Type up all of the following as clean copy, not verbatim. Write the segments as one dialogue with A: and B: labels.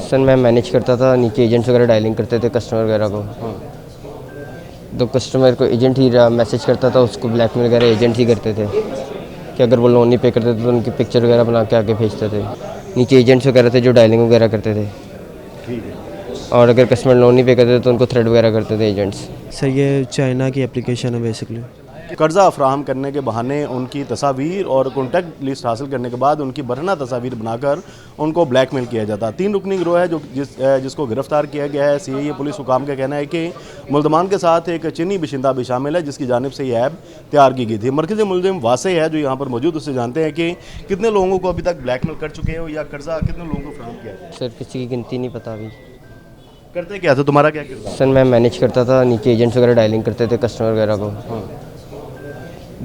A: Sir मैं manage करता था, नीचे एजेंट्स वगैरह डायलिंग करते थे कस्टमर वगैरह को। तो कस्टमर को एजेंट ही मैसेज करता था, उसको ब्लैकमेल वगैरह एजेंट ही करते थे कि अगर वो लोन नहीं पे करते थे तो उनकी पिक्चर वगैरह बना के आगे भेजते थे। नीचे एजेंट्स वगैरह थे जो डायलिंग वगैरह करते थे।
B: ठीक है।
A: और अगर कस्टमर लोन नहीं पे करते तो उनको थ्रेट वगैरह करते थे एजेंट्स।
C: सर ये चाइना की एप्लीकेशन है बेसिकली।
B: कर्जा फ्राहम करने के बहाने उनकी तस्वीर और कॉन्टैक्ट लिस्ट हासिल करने के बाद उनकी बरहना तस्वीर बनाकर उनको ब्लैकमेल किया जाता है। 3 रुकनी गिरोह है जिसको गिरफ्तार किया गया है। सीआईए पुलिस हुकाम का कहना है कि मुल्ज़मान के साथ एक चीनी बाशिंदा भी शामिल है जिसकी जानिब से ये ऐप तैयार की गई थी। मरकज़ी मुलज़िम वासे है जो यहाँ पर मौजूद, उससे जानते हैं कि कितने लोगों को अभी तक ब्लैकमेल कर चुके हो या कर्जा कितने लोगों को फ्राहम किया है।
A: सर किसी की गिनती नहीं पता अभी।
B: करते क्या था, तुम्हारा क्या किरदार?
A: सर मैं मैनेज करता था, नीचे एजेंट्स वगैरह डायलिंग करते थे कस्टमर वगैरह को।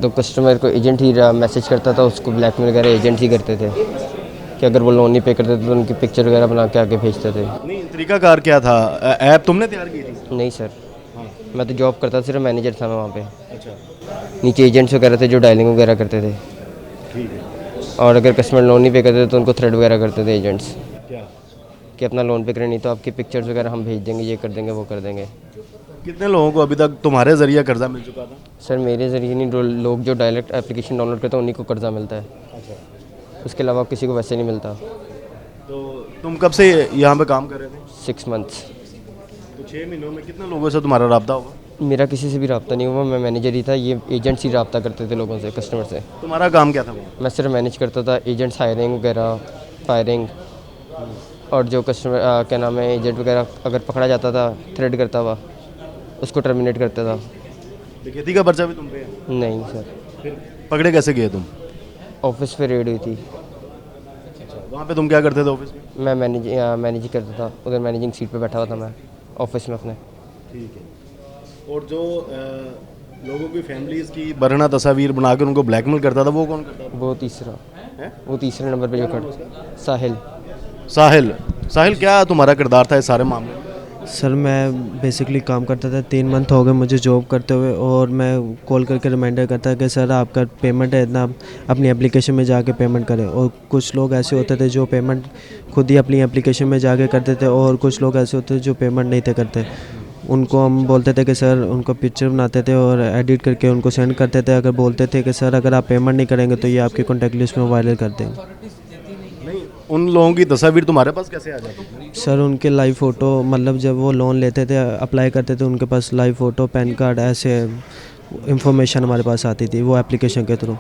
A: तो कस्टमर को एजेंट ही मैसेज करता था, उसको ब्लैकमेल वगैरह एजेंट ही करते थे कि अगर वो लोन नहीं पे करते तो उनकी पिक्चर वगैरह बना के आगे भेजते थे।
B: नहीं, तरीकाकार क्या था? ऐप तुमने तैयार की थी?
A: नहीं सर, मैं तो जॉब करता था, सिर्फ मैनेजर था मैं वहाँ पे।
B: अच्छा,
A: नीचे एजेंट्स वगैरह थे जो डायलिंग वगैरह करते थे।
B: ठीक है।
A: और अगर कस्टमर लोन नहीं पे करते तो उनको थ्रेट वगैरह करते थे एजेंट्स
B: क्या?
A: कि अपना लोन पे करें, नहीं तो आपकी पिक्चर्स वगैरह हम भेज देंगे, ये कर देंगे वो कर देंगे।
B: कितने लोगों को अभी तक तुम्हारे जरिए कर्जा मिल चुका था?
A: सर मेरे ज़रिए नहीं, लोग जो डायरेक्ट एप्लीकेशन डाउनलोड करते हैं उन्हीं को कर्जा मिलता है।
B: अच्छा,
A: उसके अलावा किसी को वैसे नहीं मिलता।
B: तो तुम कब से यहाँ पे काम कर रहे थे?
A: 6 मंथ्स।
B: तो 6 महीनों में कितने लोगों से तुम्हारा रब्ता होगा?
A: मेरा किसी से भी रब्ता नहीं हुआ, मैं मैनेजर ही था, ये एजेंट्स ही रब्ता करते थे लोगों से, कस्टमर से।
B: तुम्हारा काम क्या था वो?
A: मैं सिर्फ मैनेज करता था, एजेंट्स हायरिंग वगैरह, फायरिंग, और जो कस्टमर क्या नाम है एजेंट वगैरह अगर पकड़ा जाता था, थ्रेड करता हुआ, उसको टर्मिनेट करता था।
B: खेती का पर्चा भी तुम पे है?
A: नहीं सर,
B: फिर पकड़े कैसे गए तुम?
A: ऑफिस पे रेड हुई थी।
B: वहाँ पे तुम क्या करते थे ऑफिस में?
A: मैं मैनेज करता था, उधर मैनेजिंग सीट पे बैठा हुआ था मैं ऑफिस में अपने।
B: ठीक है। और जो लोगों की फैमिलीज की बरहना तस्वीर बनाकर उनको ब्लैकमेल करता था वो कौन करता था?
A: वो तीसरा,
B: है?
A: वो तीसरे नंबर पे जो साहिल।
B: साहिल। साहिल, क्या तुम्हारा किरदार था इस सारे मामले में?
C: सर मैं बेसिकली काम करता था, 3 मंथ हो गए मुझे जॉब करते हुए, और मैं कॉल करके रिमाइंडर करता कि सर आपका पेमेंट है इतना, अपनी एप्लीकेशन में जाके पेमेंट करें। और कुछ लोग ऐसे होते थे जो पेमेंट खुद ही अपनी एप्लीकेशन में जाके करते थे, और कुछ लोग ऐसे होते थे जो पेमेंट नहीं थे करते। उनको हम बोलते थे कि सर, उनको पिक्चर बनाते थे और एडिट करके उनको सेंड करते थे। अगर बोलते थे कि सर अगर आप पेमेंट नहीं करेंगे तो ये आपकी कॉन्टैक्ट लिस्ट में वायरल कर देंगे।
B: नहीं, उन लोगों की तस्वीर तुम्हारे पास कैसे आ जाती थी?
C: सर उनके लाइव फ़ोटो, मतलब जब वो लोन लेते थे, अप्लाई करते थे, उनके पास लाइव फ़ोटो, पैन कार्ड, ऐसे इंफॉर्मेशन हमारे पास आती थी वो एप्लीकेशन के थ्रू।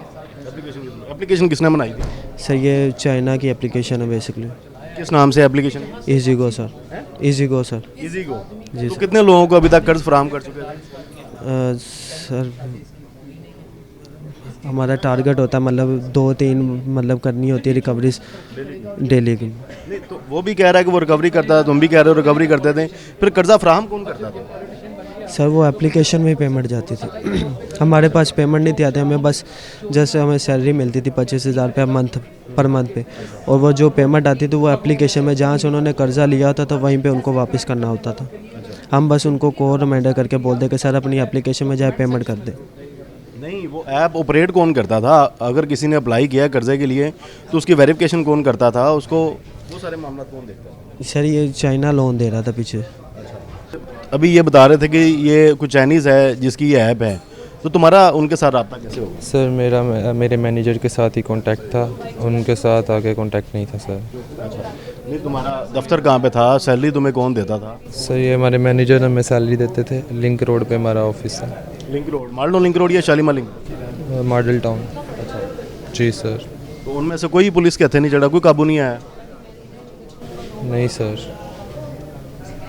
B: एप्लीकेशन किसने बनाई थी?
C: सर ये चाइना की एप्लीकेशन है बेसिकली।
B: किस नाम से एप्लीकेशन?
C: ईज़ीगो सर। ईज़ीगो सर।
B: ईज़ीगो।
C: जी
B: तो
C: सर।
B: कितने लोगों को अभी तक कर्ज फराहम कर चुके थे?
C: सर हमारा टारगेट होता है, मतलब 2-3 मतलब करनी होती है रिकवरीज डेली की।
B: नहीं, तो वो भी कह रहा है कि वो रिकवरी करता है, तुम भी कह रहे हो रिकवरी करते थे, फिर कर्जा फराहम कौन करता था?
C: सर वो एप्लीकेशन में ही पेमेंट जाती थी। हमारे पास पेमेंट नहीं थी आते, हमें बस जैसे हमें सैलरी मिलती थी 25,000 रुपये पर मंथ पे, और वो जो पेमेंट आती थी वो एप्लीकेशन में जहाँ से उन्होंने कर्जा लिया होता था वहीं पे उनको वापस करना होता था। हम बस उनको कॉल रिमाइंडर करके बोलते कि सर अपनी एप्लीकेशन में जाए पेमेंट कर दे।
B: नहीं, वो ऐप ऑपरेट कौन करता था? अगर किसी ने अप्लाई किया कर्जे के लिए तो उसकी वेरिफिकेशन कौन करता था? उसको वो सारे मामला कौन देखता था?
C: सर ये चाइना लोन दे रहा था पीछे।
B: अभी ये बता रहे थे कि ये कुछ चाइनीज़ है जिसकी ये ऐप है, तो तुम्हारा उनके साथ रब्ता कैसे होगा?
D: सर मेरे मैनेजर के साथ ही कांटेक्ट था, उनके साथ आगे कांटेक्ट नहीं था सर।
B: नहीं, तुम्हारा दफ्तर कहाँ पे था? सैलरी तुम्हें कौन देता था?
D: सर ये हमारे मैनेजर हमें सैलरी देते थे। लिंक रोड पे हमारा ऑफिस है।
B: लिंक रोड, मालडो लिंक रोड या शालीमार लिंक?
D: Model Town. जी सर।
B: तो उनमें से कोई पुलिस के हथे नहीं चढ़ा, कोई काबू नहीं आया?
D: नहीं सर।